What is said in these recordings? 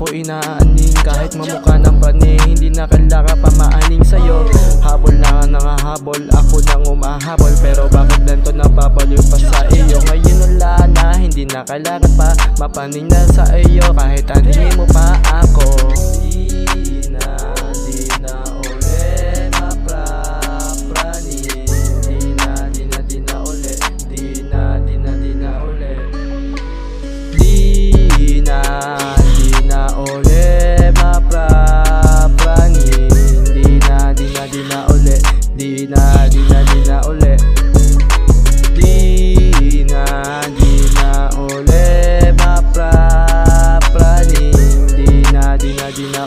ako inaaning. Kahit mamukha ng pani, hindi na kailangan pa maaning sa'yo. Habol na nga nangahabol, ako nang umahabol. Pero bakit ganito napabaliw pa sa iyo? Ngayon wala na, hindi na kailangan pa mapaning na sa iyo. Kahit aningin mo pa ako, di na uli maprapraning. Di na uli. Di na uli. Di na uli maprapraning. Di na uli. Di na uli. Di na uli maprapraning. Di na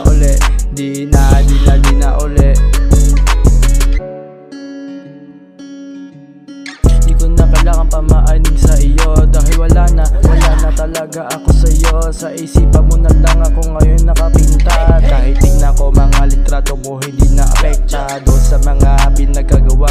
uli. Di na uli. Di ko na kailangan pa maaning sa iyo. Dahil wala na talaga ako sa iyo. Sa isipan mo na lang ako ngayon nakapinta. Kahit tignan ko mga litrato mo hindi na apektado sa mga pinagagawa